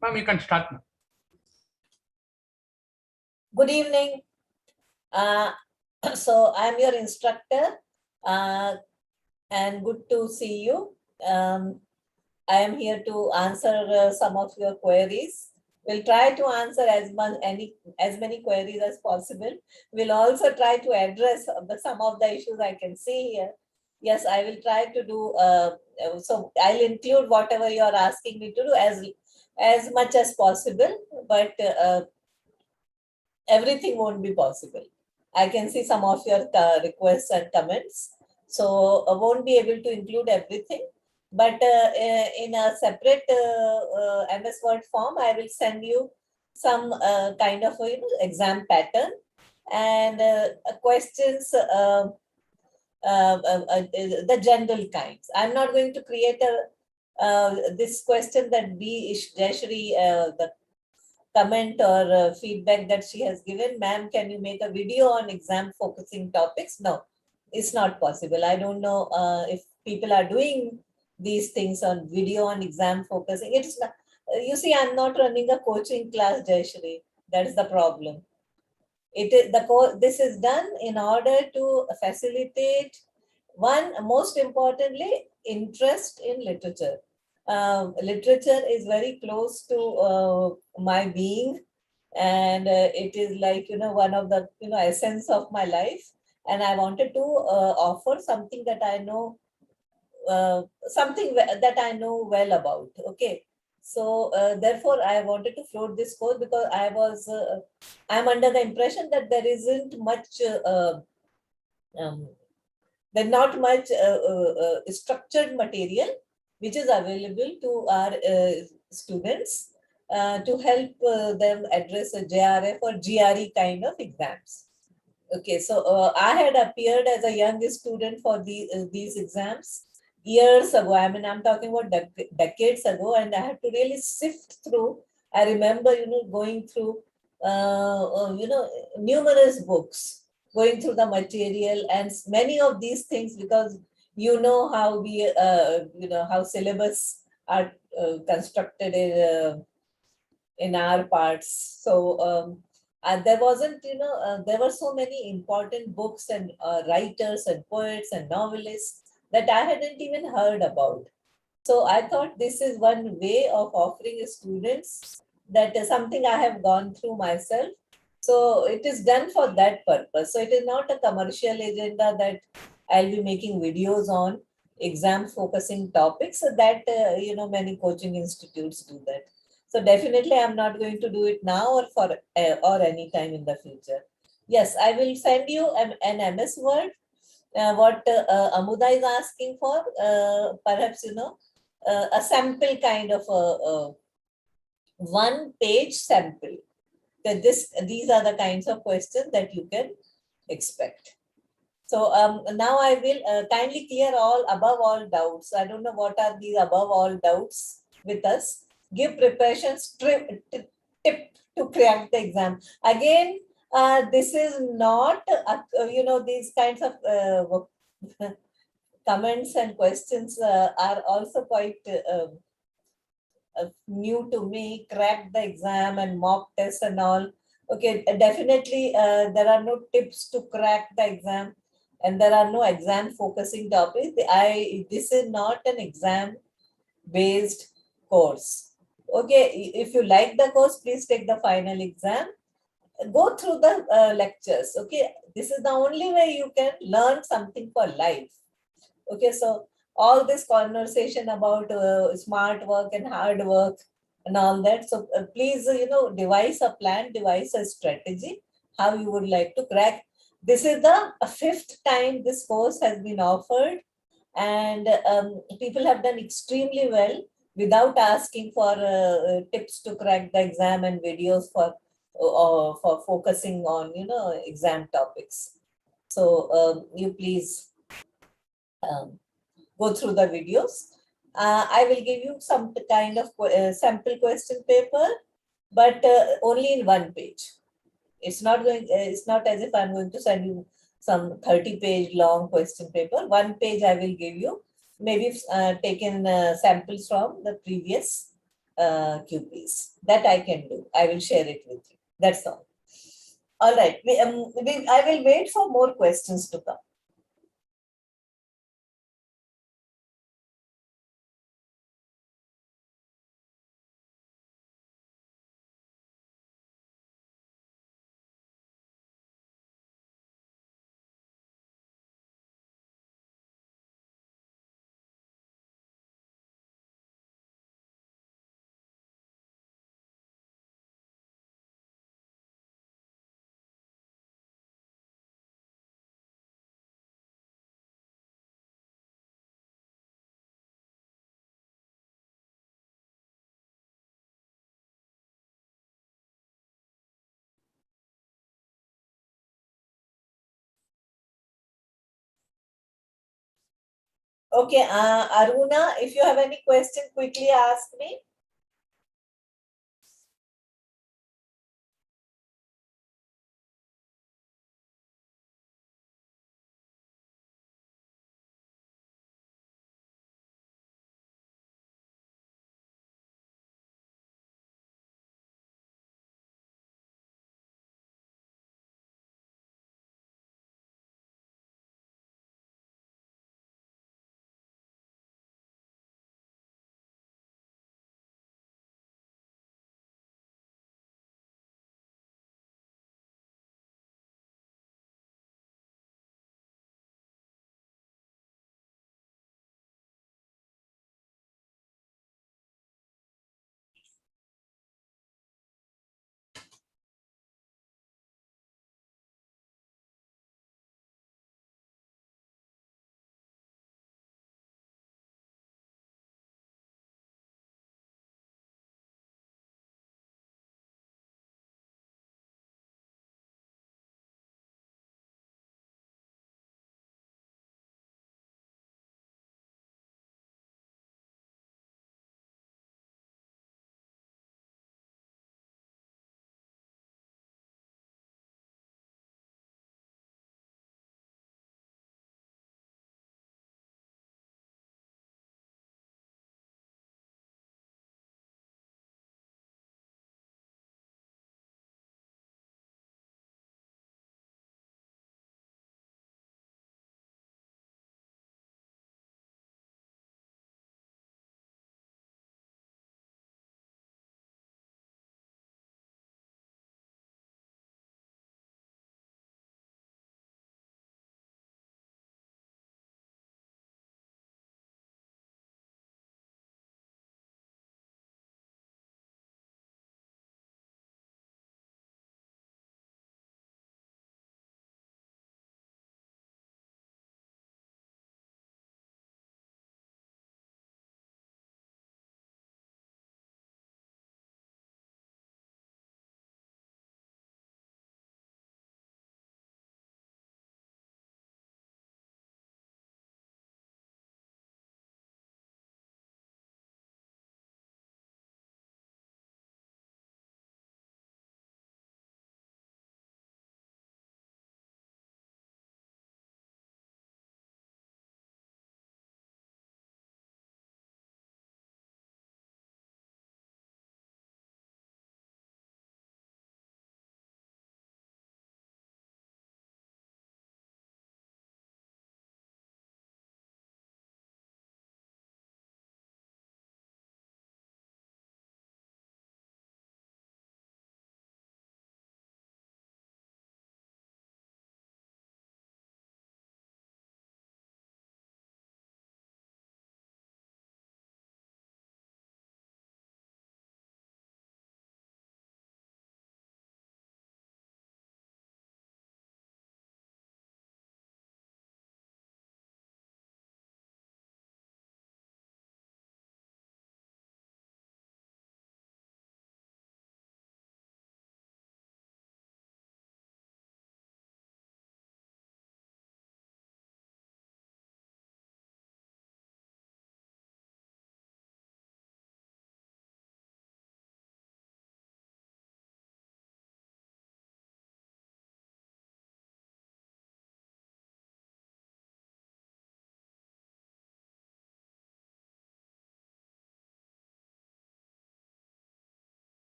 Ma'am, you can start now. Good evening. So I'm your instructor and good to see you. I am here to answer some of your queries. We'll try to answer as many queries as possible. We'll also try to address some of the issues I can see here. Yes, I will try to do. So I'll include whatever you are asking me to do as much as possible. But everything won't be possible. I can see some of your requests and comments. So I won't be able to include everything. But in a separate MS Word form, I will send you some kind of exam pattern and questions, the general kinds. I'm not going to create this question that B. Jayashri, the comment or feedback that she has given, ma'am, can you make a video on exam focusing topics? No, it's not possible. I don't know if people are doing these things on video on exam focusing. It is not, you see, I'm not running a coaching class, Jayashri. That's the problem. It is this is done in order to facilitate one, most importantly, interest in literature. Literature is very close to my being, and it is like one of the essence of my life. And I wanted to offer something that I know, that I know well about. Okay, so therefore I wanted to float this course because I'm under the impression that there isn't much. Um, there's not much structured material which is available to our students to help them address a JRF or GRE kind of exams. Okay, so I had appeared as a young student for these exams years ago. I mean, I'm talking about decades ago, and I had to really sift through. I remember, going through, numerous books, going through the material and many of these things, because how we, how syllabus are constructed in our parts. So there wasn't, there were so many important books and writers and poets and novelists that I hadn't even heard about. So I thought this is one way of offering students that is something I have gone through myself. So it is done for that purpose. So it is not a commercial agenda that I'll be making videos on exam focusing topics. So that, many coaching institutes do that. So definitely I'm not going to do it now or any time in the future. Yes, I will send you an MS Word. What Amuda is asking for, perhaps, a sample kind of a one-page sample. That these are the kinds of questions that you can expect. So now I will kindly clear above all doubts. I don't know what are these above all doubts with us. Give preparations tip to crack the exam. Again, this is not, these kinds of comments and questions are also quite new to me. Crack the exam and mock tests and all. Okay, definitely there are no tips to crack the exam, and there are no exam focusing topics. This is not an exam based course. Okay, if you like the course, please take the final exam. Go through the lectures. Okay, this is the only way you can learn something for life. Okay, so all this conversation about smart work and hard work and all that. So please, devise a plan, devise a strategy, how you would like to crack. This is the fifth time this course has been offered, and people have done extremely well without asking for tips to crack the exam and videos for focusing on, exam topics. So you please go through the videos. I will give you some kind of sample question paper, but only in one page. It's not as if I'm going to send you some 30-page long question paper. One page I will give you, maybe taken samples from the previous QPs. That I can do. I will share it with you. That's all. All right. I will wait for more questions to come. Okay, Aruna, if you have any question, quickly ask me.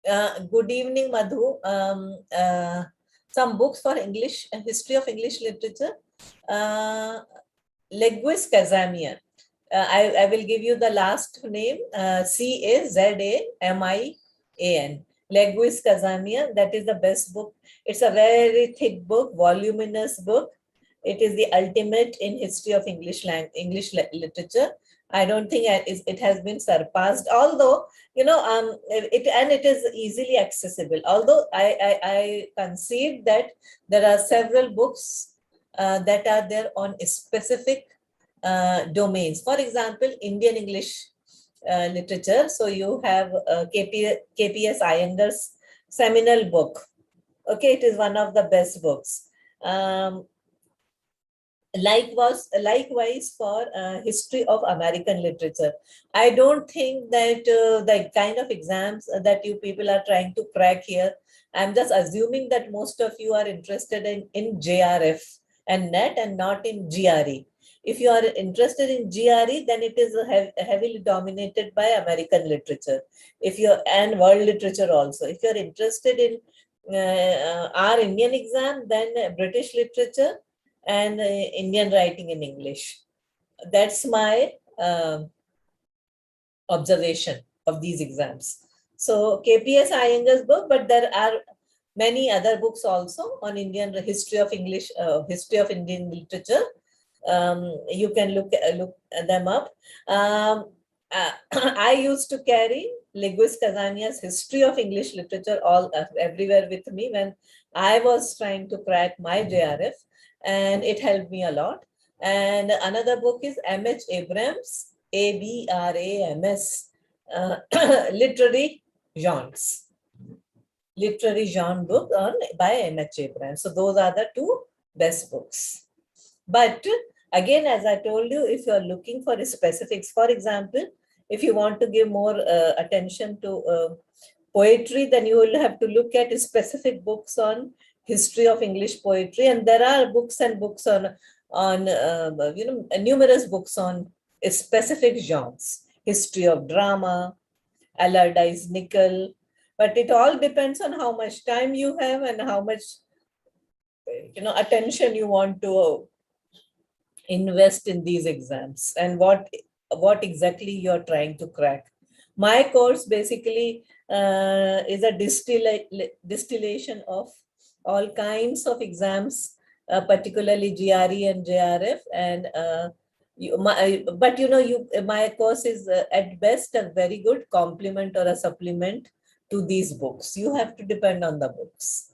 Good evening, Madhu. Some books for English, history of English literature. Leguis Kazamian. I will give you the last name, Cazamian. Leguis Kazamian, that is the best book. It's a very thick book, voluminous book. It is the ultimate in history of English literature. I don't think it has been surpassed, although, it is easily accessible. Although I concede that there are several books that are there on specific domains. For example, Indian English literature. So you have KPS Iyengar's seminal book. Okay, it is one of the best books. Likewise for history of American literature. I don't think that the kind of exams that you people are trying to crack here, I'm just assuming that most of you are interested in JRF and NET and not in GRE. If you are interested in GRE, then it is heavily dominated by American literature. And world literature also. If you're interested in our Indian exam, then British literature and Indian writing in English. That's my observation of these exams. So KPS Iyengar's book, but there are many other books also on Indian history of English, history of Indian literature. You can look them up. I used to carry Leguis Kazamia's History of English Literature everywhere with me when I was trying to crack my JRF, and it helped me a lot. And another book is M.H. Abrams, Abrams, Literary Genres. Literary genre book by M.H. Abrams. So those are the two best books. But again, as I told you, if you're looking for specifics, for example, if you want to give more attention to poetry, then you will have to look at specific books on history of English poetry. And there are books and books on numerous books on specific genres, history of drama, Allardyce Nickel. But it all depends on how much time you have and how much attention you want to invest in these exams and what exactly you're trying to crack. My course basically is a distillation of all kinds of exams, particularly GRE and JRF, and my course is at best a very good complement or a supplement to these books. You have to depend on the books.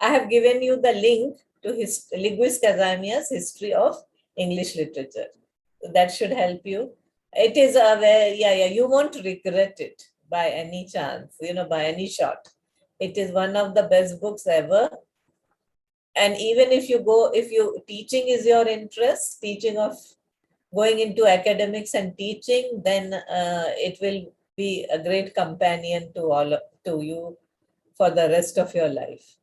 I have given you the link to his Linguist Kazamia's History of English Literature. That should help you. It is a very, yeah, you won't regret it by any chance, by any shot. It is one of the best books ever. And even if you teaching is your interest, teaching of going into academics and teaching, then it will be a great companion to you for the rest of your life.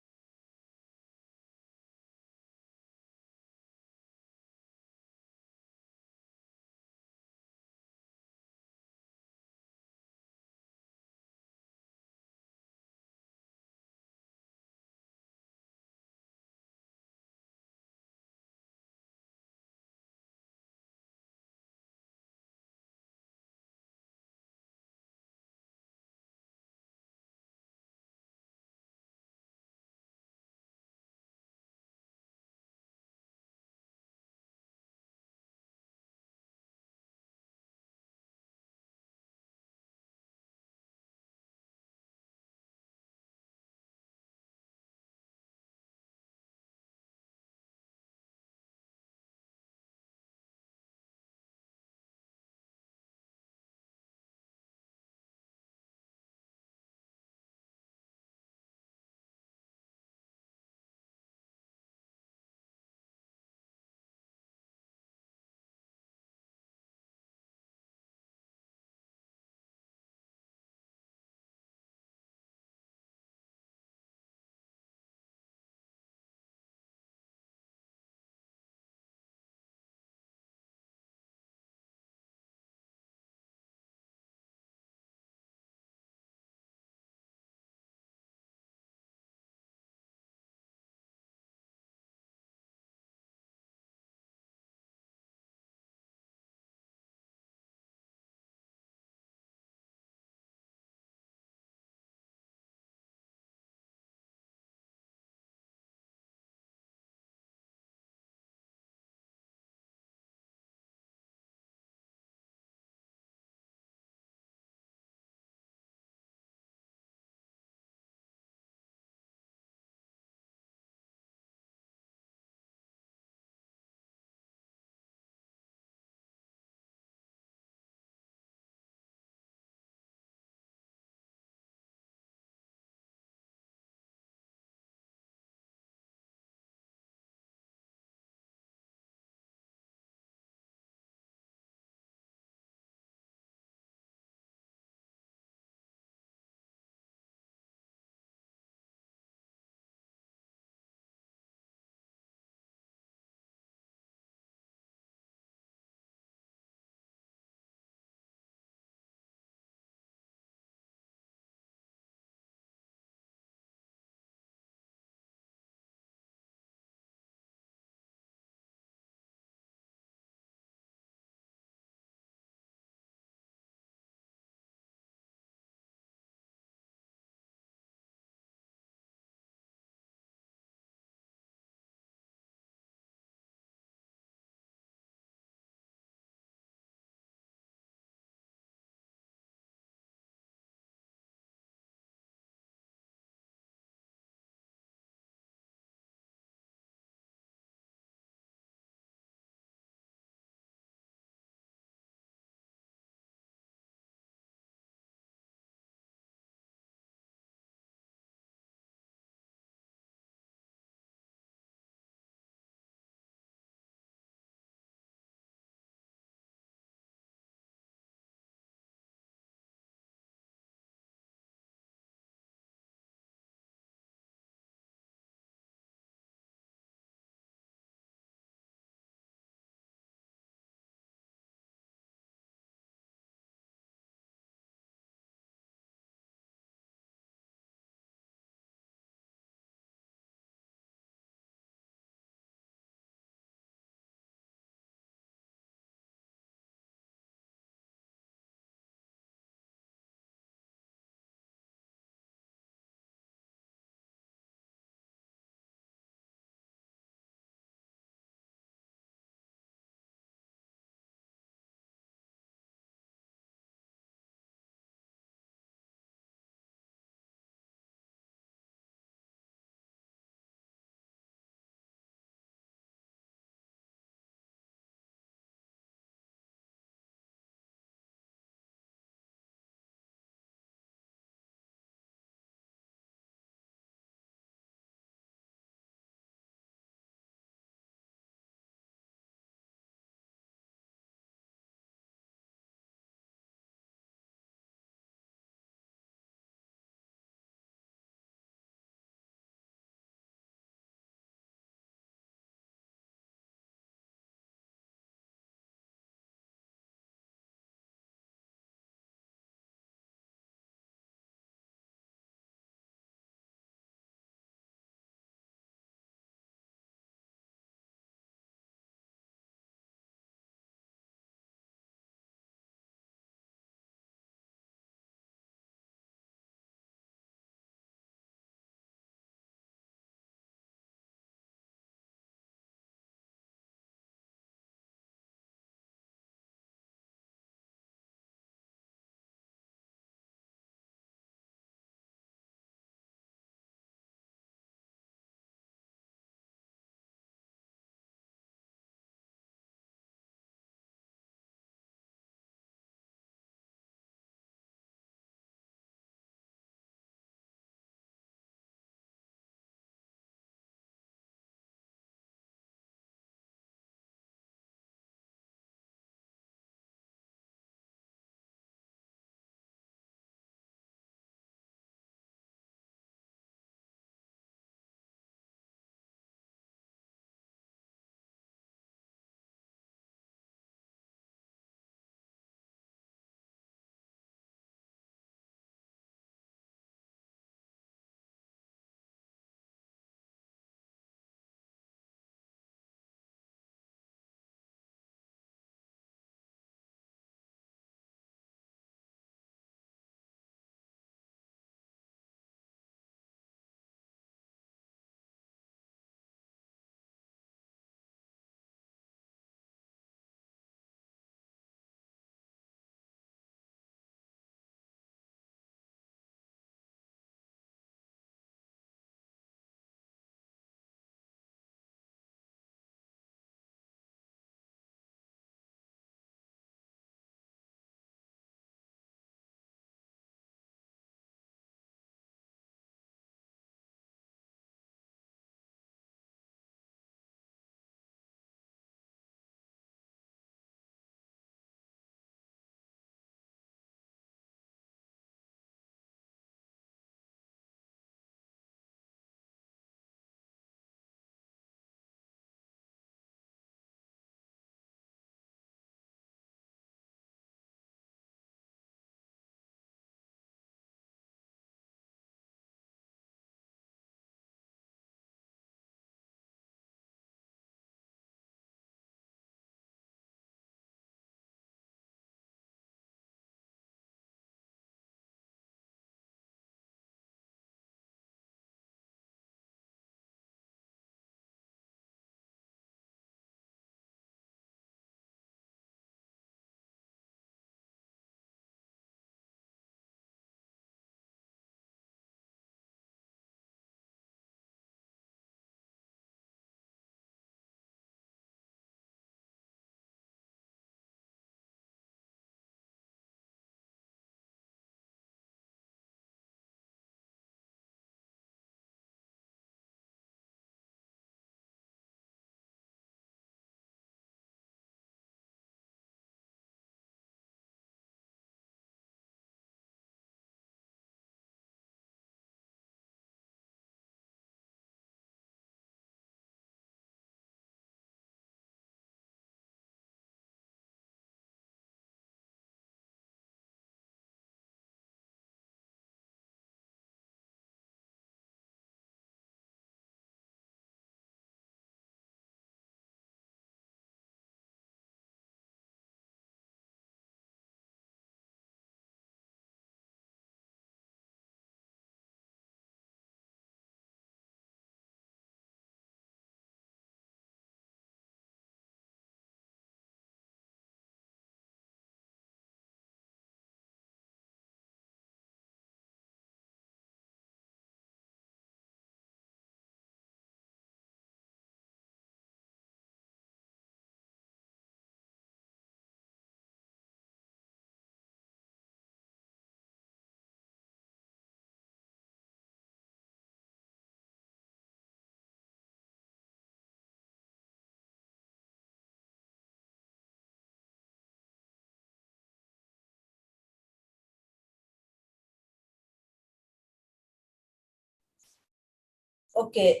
Okay.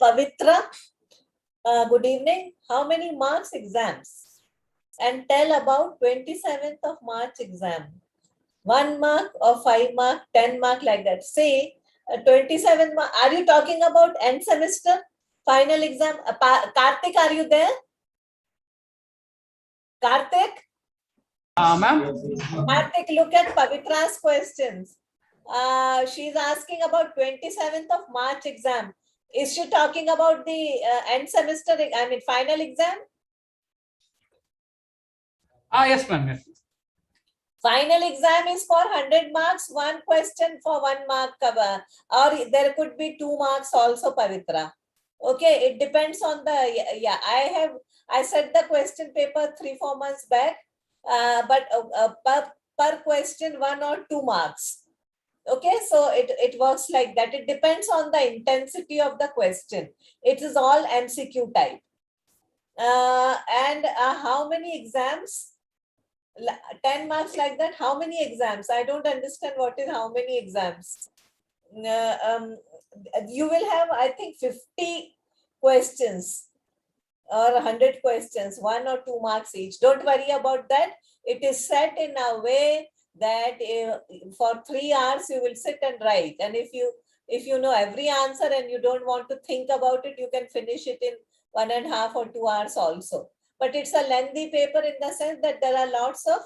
Pavitra, good evening. How many marks exams? And tell about 27th of March exam. 1 mark or 5 mark, 10 mark, like that. Say 27 mark. Are you talking about end semester? Final exam? Karthik, are you there? Karthik? Ma'am? Karthik, look at Pavitra's questions. She's asking about 27th of March exam. Is she talking about the end semester, I mean, final exam? Yes, ma'am. Yes. Final exam is for 100 marks, one question for 1 mark cover, or there could be 2 marks also, Pavitra. Okay, it depends on the, yeah, I set the question paper 3-4 months back, but per question 1 or 2 marks. Okay, so it works like that. It depends on the intensity of the question. It is all MCQ type. And how many exams? 10 marks, like that. How many exams? I don't understand what is how many exams. You will have, I think, 50 questions or 100 questions, 1 or 2 marks each. Don't worry about that. It is set in a way that for 3 hours you will sit and write, and if you know every answer and you don't want to think about it, you can finish it in 1.5 or 2 hours also. But it's a lengthy paper in the sense that there are lots of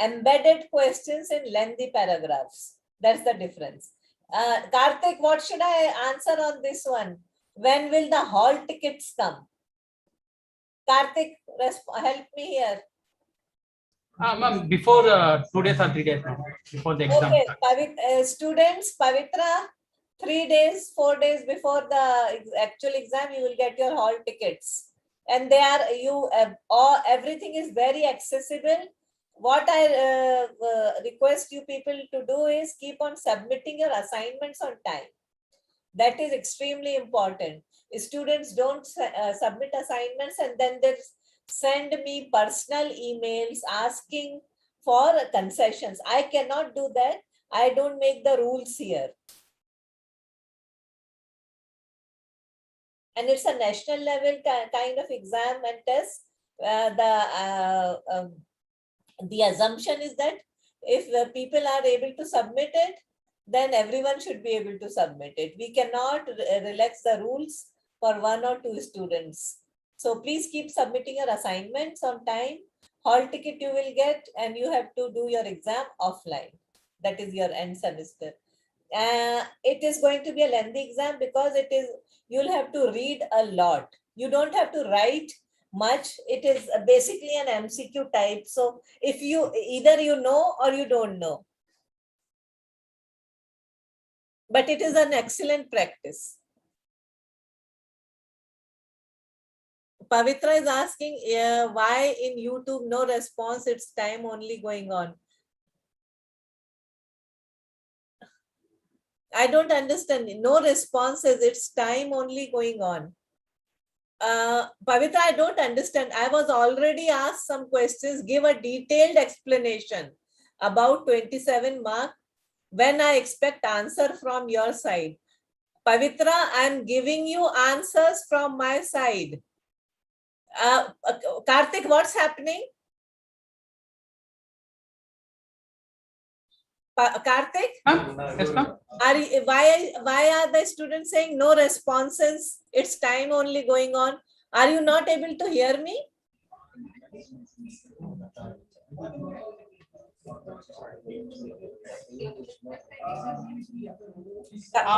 embedded questions in lengthy paragraphs. That's the difference. Karthik, what should I answer on this one? When will the hall tickets come? Karthik, help me here. Ma'am, before 2 days or 3 days, ma'am, before the exam. Okay, students, Pavitra, 3 days, 4 days before the actual exam, you will get your hall tickets. And they are, everything is very accessible. What I request you people to do is keep on submitting your assignments on time. That is extremely important. Students don't submit assignments and then they send me personal emails asking for concessions. I cannot do that. I don't make the rules here. And it's a national level kind of exam and test. The assumption is that if the people are able to submit it, then everyone should be able to submit it. We cannot relax the rules for 1 or 2 students. So please keep submitting your assignments on time. Hall ticket you will get, and you have to do your exam offline. That is your end semester. It is going to be a lengthy exam because you'll have to read a lot. You don't have to write much. It is basically an MCQ type. So if you either you know or you don't know, but it is an excellent practice. Pavitra is asking why in YouTube no response, it's time only going on. I don't understand. No responses, it's time only going on. Pavitra, I don't understand. I was already asked some questions. Give a detailed explanation about 27 mark. When I expect answer from your side. Pavitra, I'm giving you answers from my side. Karthik, what's happening? Karthik? Yes, ma'am. Why are the students saying no responses? It's time only going on. Are you not able to hear me?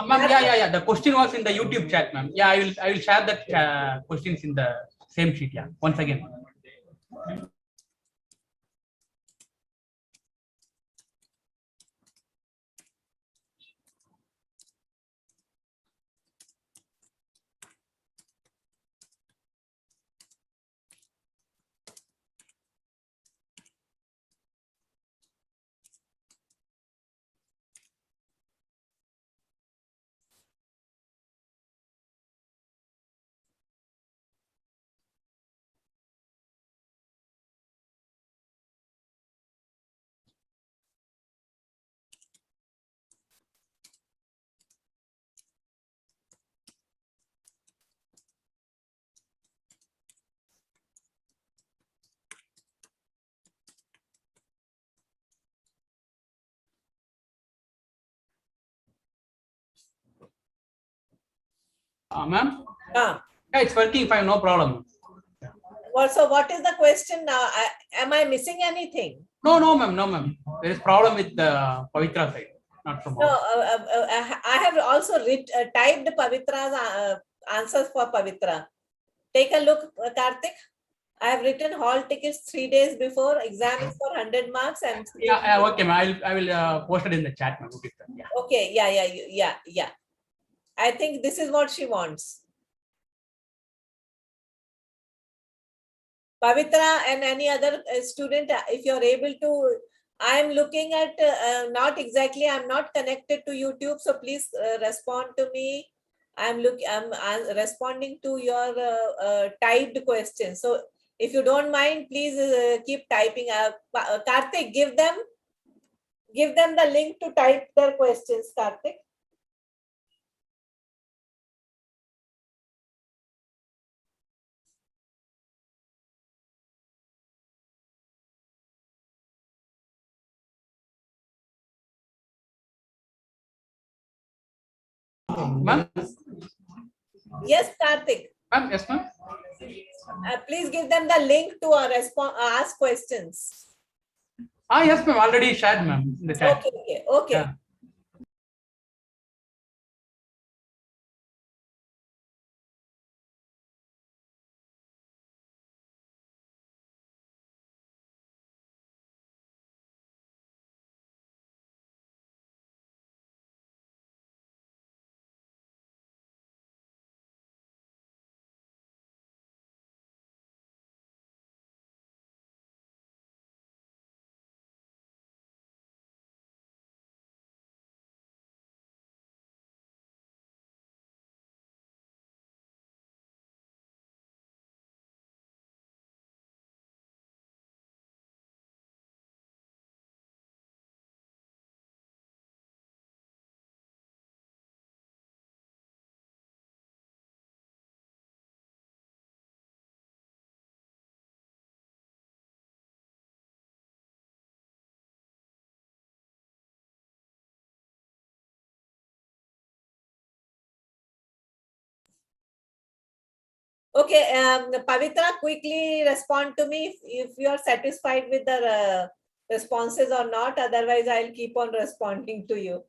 Ma'am, yeah. The question was in the YouTube chat, ma'am. Yeah, I will share that questions in the same sheet. Yeah, once again. Ma'am? Ah. Yeah, it's working fine, no problem. So what is the question now? Am I missing anything? No, ma'am, no, ma'am. There is problem with the Pavitra side, not from No, our. I have also typed Pavitra's answers for Pavitra. Take a look, Karthik. I have written hall tickets 3 days before. Exam is for 100 marks. And Yeah, okay, ma'am. I will post it in the chat, ma'am. Okay, yeah. Okay, yeah. I think this is what she wants. Pavitra and any other student, if you're able to, I'm looking at, not exactly, I'm not connected to YouTube, so please respond to me. I'm responding to your typed questions. So if you don't mind, please keep typing. Karthik, give them the link to type their questions, Karthik. Ma'am? Yes, Karthik. Ma'am, yes, ma'am. Please give them the link to ask questions. Yes, ma'am. Already shared, ma'am, in the chat. Okay. Yeah. Okay, Pavitra, quickly respond to me if you are satisfied with the responses or not. Otherwise, I'll keep on responding to you.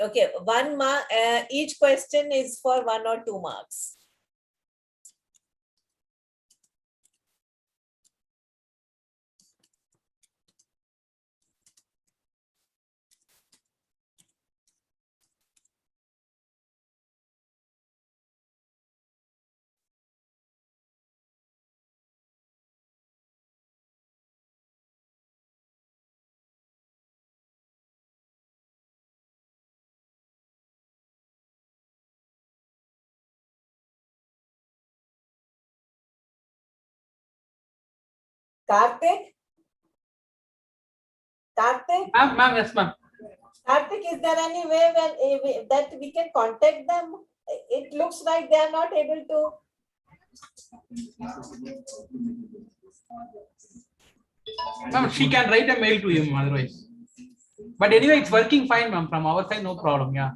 Okay, 1 mark. Each question is for 1 or 2 marks. Karthik? Ma'am, yes, ma'am. Karthik, is there any way that we can contact them? It looks like they are not able to. Ma'am, she can write a mail to him otherwise. But anyway, it's working fine, ma'am. From our side, no problem. Yeah.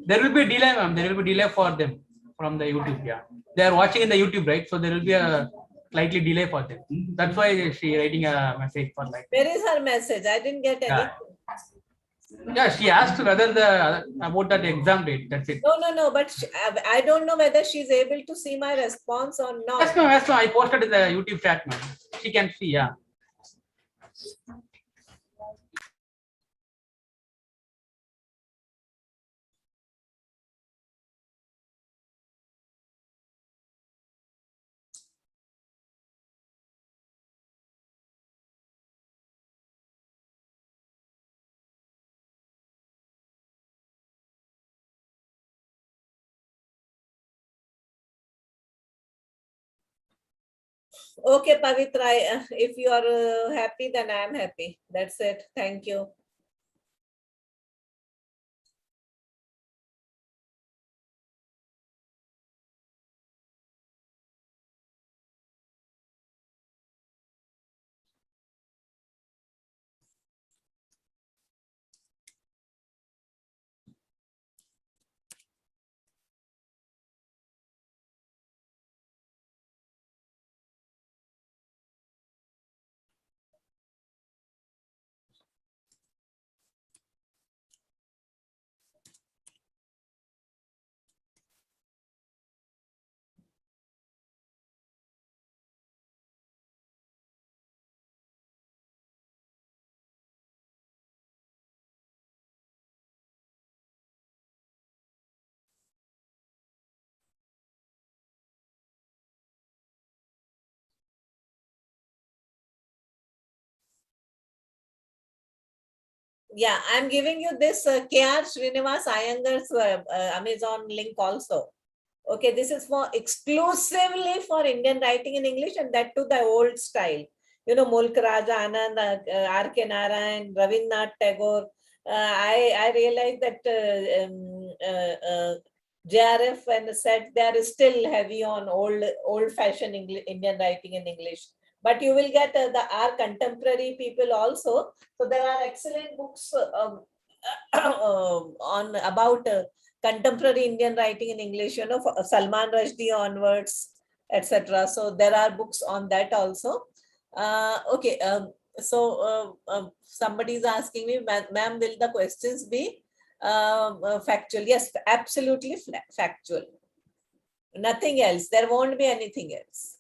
There will be a delay, ma'am. There will be delay for them from the YouTube. Yeah. They are watching in the YouTube, right? So there will be a slightly delay for them. That's why she writing a message for like. Where is her message? I didn't get anything. Yeah, she asked whether about that exam date. That's it. No. But I don't know whether she's able to see my response or not. Yes, ma'am. Yes, ma'am. I posted in the YouTube chat, ma'am. She can see. Yeah. Okay, Pavitra, if you are happy, then I am happy. That's it. Thank you. Yeah, I'm giving you this K.R. Srinivas Iyengar's Amazon link also. Okay, this is for exclusively for Indian writing in English, and that to the old style. You know, Mulk Raja Anand, R.K. Narayan, Rabindranath Tagore. I realized that JRF and said they are still heavy on old fashioned Indian writing in English. But you will get our contemporary people also. So there are excellent books on about contemporary Indian writing in English, you know, Salman Rushdie onwards, etc. So there are books on that also. Okay, so somebody is asking me, ma'am, will the questions be factual? Yes, absolutely factual. Nothing else. There won't be anything else.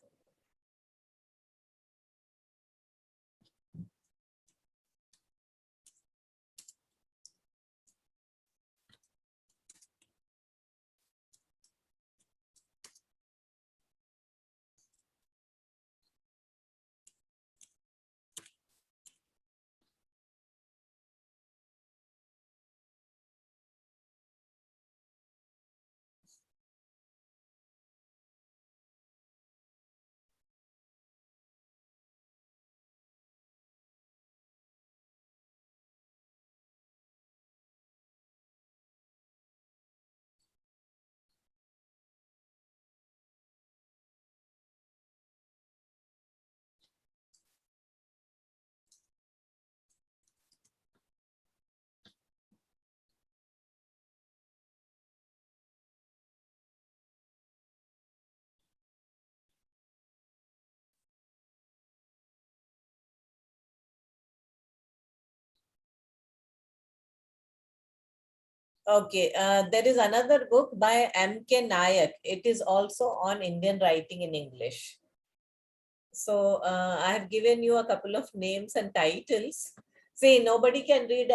Okay, there is another book by M.K. Nayak. It is also on Indian writing in English. So I have given you a couple of names and titles. See, nobody can read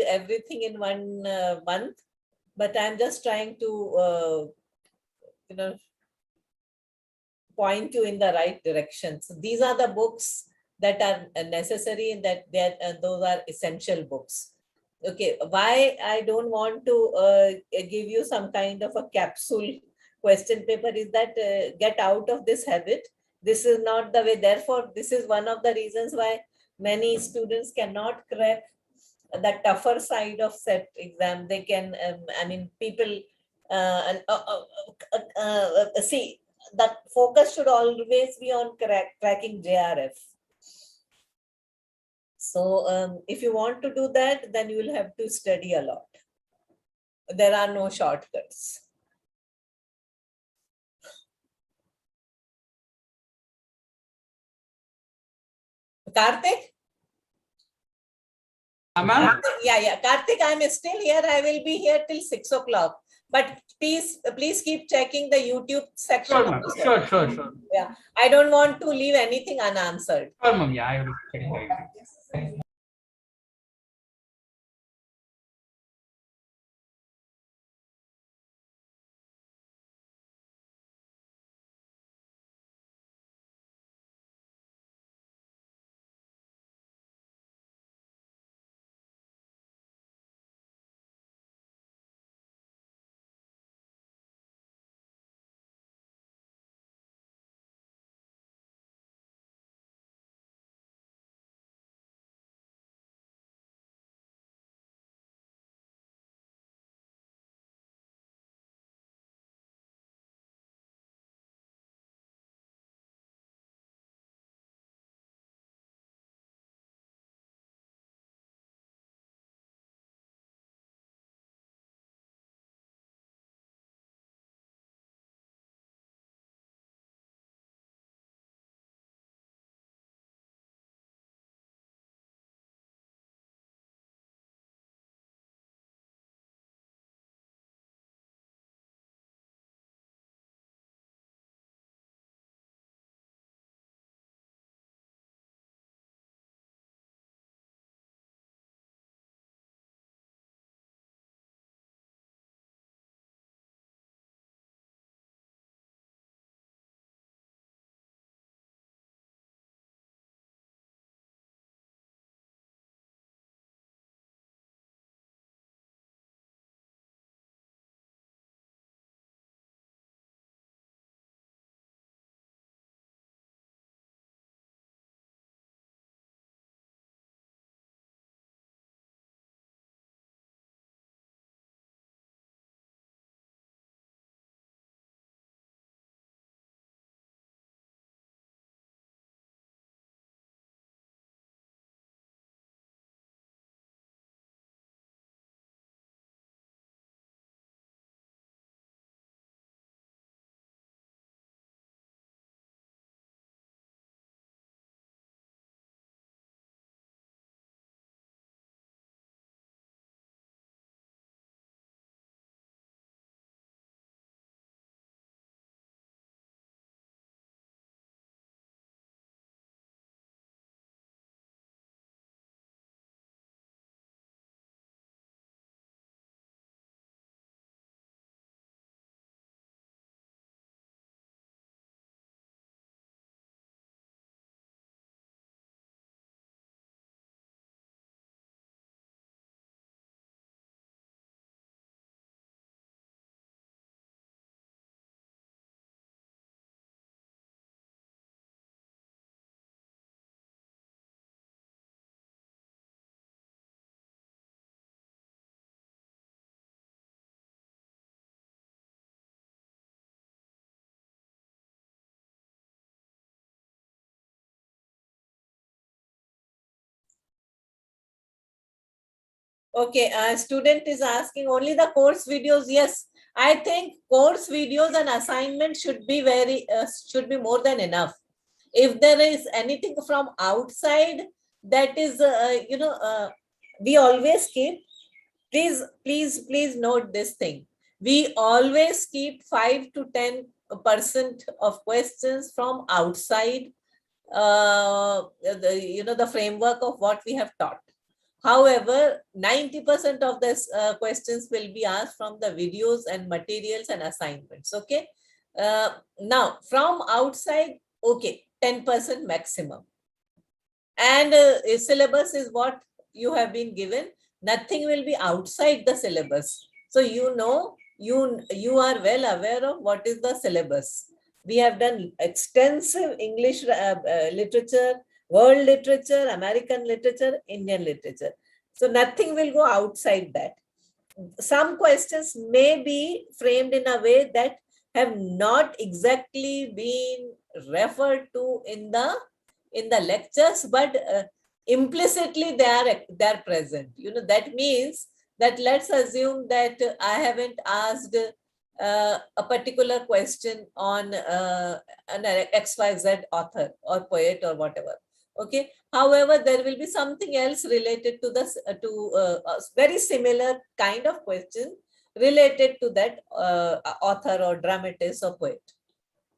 everything in one month, but I'm just trying to you know, point you in the right direction. So these are the books that are necessary, that those are essential books. Okay, why I don't want to give you some kind of a capsule question paper is that get out of this habit. This is not the way. Therefore, this is one of the reasons why many students cannot crack the tougher side of set exam. They can, I mean, people see, the focus should always be on cracking JRF. So if you want to do that, then you will have to study a lot. There are no shortcuts. Karthik? Yeah. Karthik, I'm still here. I will be here till 6 o'clock. But please keep checking the YouTube section. Sure, ma'am. Sure. Yeah. I don't want to leave anything unanswered. Sure, ma'am. Yeah, I will check. Okay, a student is asking only the course videos. Yes, I think course videos and assignment should be should be more than enough. If there is anything from outside, that is, we always keep, please note this thing. We always keep 5 to 10% of questions from outside, the framework of what we have taught. However, 90% of this questions will be asked from the videos and materials and assignments. Okay. Now, from outside, okay, 10% maximum. And syllabus is what you have been given. Nothing will be outside the syllabus. So you are well aware of what is the syllabus. We have done extensive English literature, world literature, American literature, Indian literature. So nothing will go outside that. Some questions may be framed in a way that have not exactly been referred to in the lectures, but implicitly they are present. That means that let's assume that I haven't asked a particular question on an XYZ author or poet or whatever. Okay. However, there will be something else related to this, a very similar kind of question related to that author or dramatist or poet.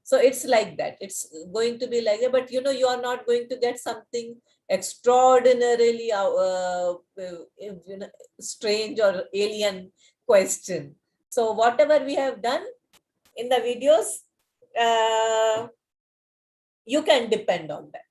So it's like that. It's going to be like that, but you are not going to get something extraordinarily strange or alien question. So whatever we have done in the videos, you can depend on that.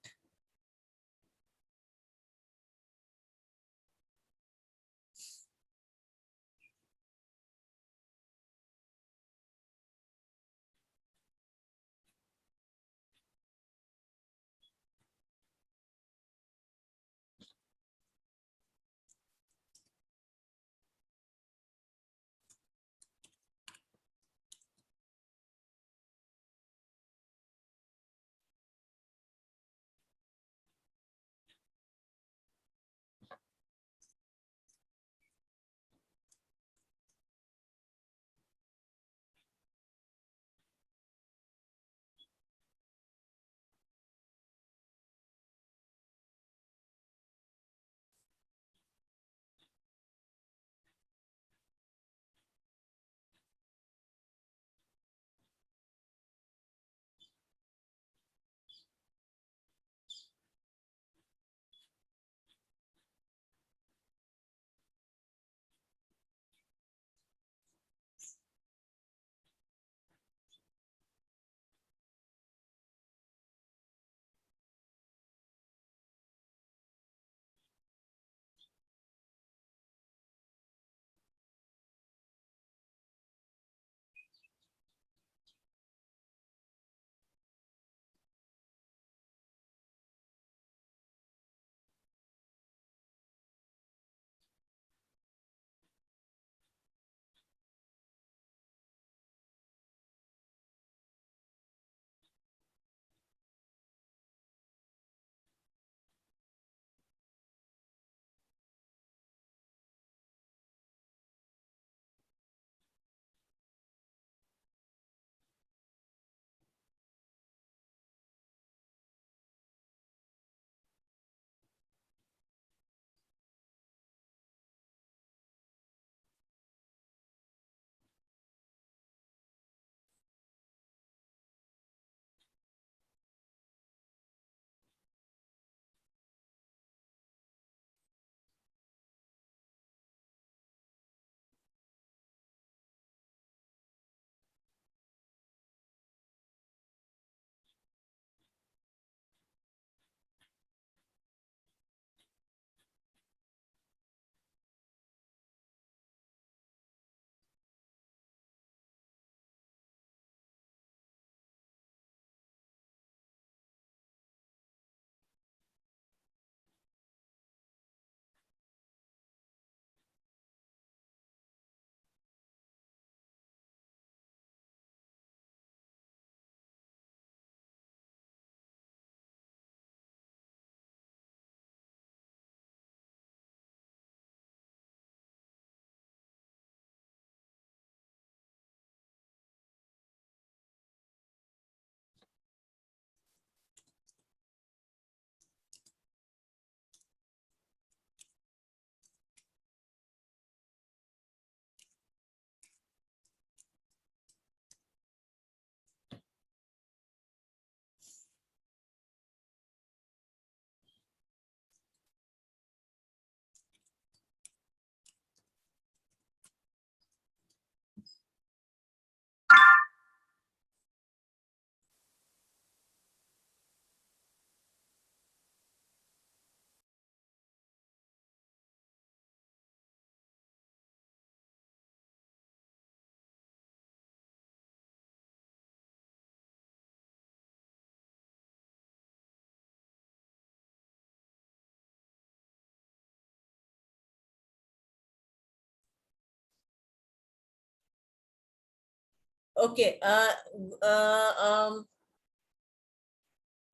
Okay.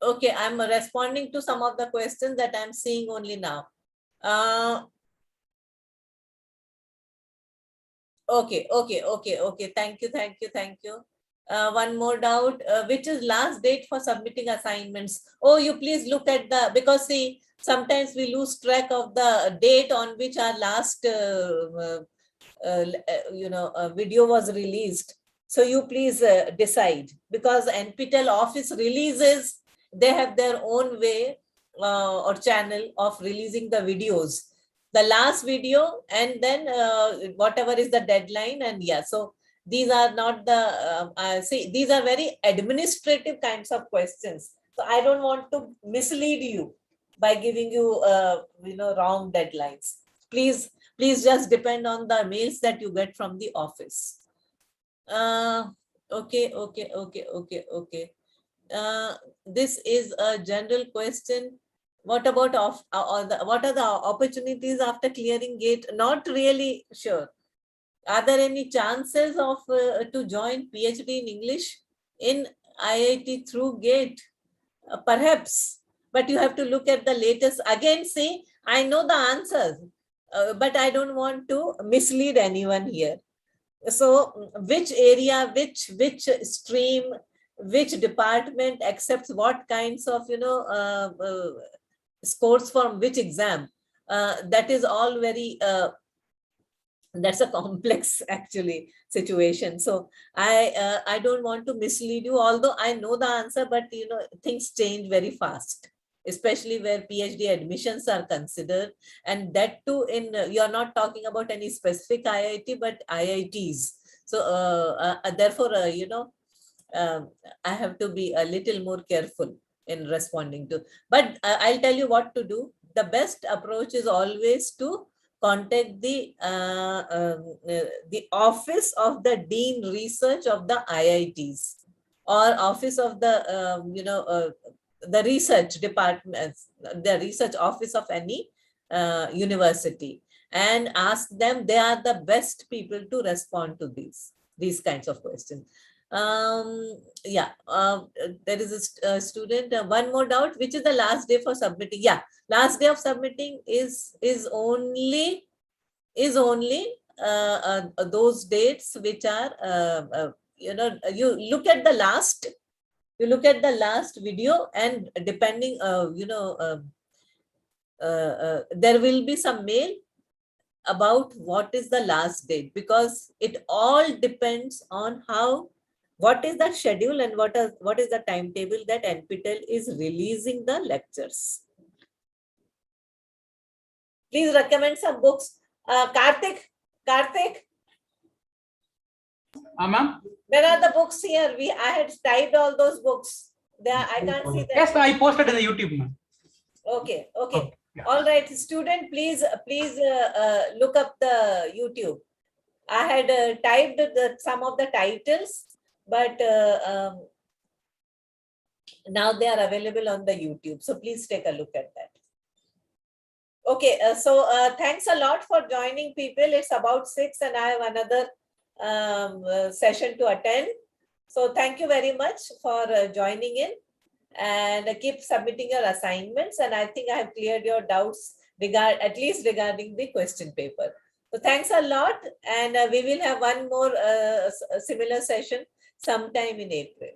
Okay, I'm responding to some of the questions that I'm seeing only now. Okay. Thank you. One more doubt, which is last date for submitting assignments? Oh, you please look at the, because see, sometimes we lose track of the date on which our last video was released. So you please decide, because NPTEL office releases, they have their own way or channel of releasing the videos. The last video, and then whatever is the deadline, and yeah, so these are not the see, these are very administrative kinds of questions, so I don't want to mislead you by giving you wrong deadlines. Please just depend on the mails that you get from the office. Okay. This is a general question. What about what are the opportunities after clearing GATE? Not really sure. Are there any chances of to join PhD in English in IIT through GATE? Perhaps, but you have to look at the latest. Again, see, I know the answers, but I don't want to mislead anyone here. So which area, which stream, which department accepts what kinds of scores from which exam, that is all very that's a complex actually situation. So I don't want to mislead you, although I know the answer, but things change very fast, especially where PhD admissions are considered, and that too in you are not talking about any specific IIT but IITs. So therefore I have to be a little more careful in responding to, but I'll tell you what to do. The best approach is always to contact the office of the Dean Research of the IITs, or office of the the research department, the research office of any university, and ask them. They are the best people to respond to these kinds of questions. Yeah, there is a student. One more doubt: which is the last day for submitting? Yeah, last day of submitting is only those dates which are you look at the last video, and depending there will be some mail about what is the last date, because it all depends on what is the schedule and what is the timetable that NPTEL is releasing the lectures. Please recommend some books. Karthik, Ma'am? where are the books here? I had typed all those books. There, I can't see them. Yes, I posted in the YouTube, ma'am. Okay. Yeah. All right, student, please look up the YouTube. I had typed some of the titles, but now they are available on the YouTube. So please take a look at that. Okay, so thanks a lot for joining, people. It's about 6 and I have another session to attend. So thank you very much for joining in, and keep submitting your assignments. And I think I have cleared your doubts at least regarding the question paper. So thanks a lot, and we will have one more similar session sometime in April.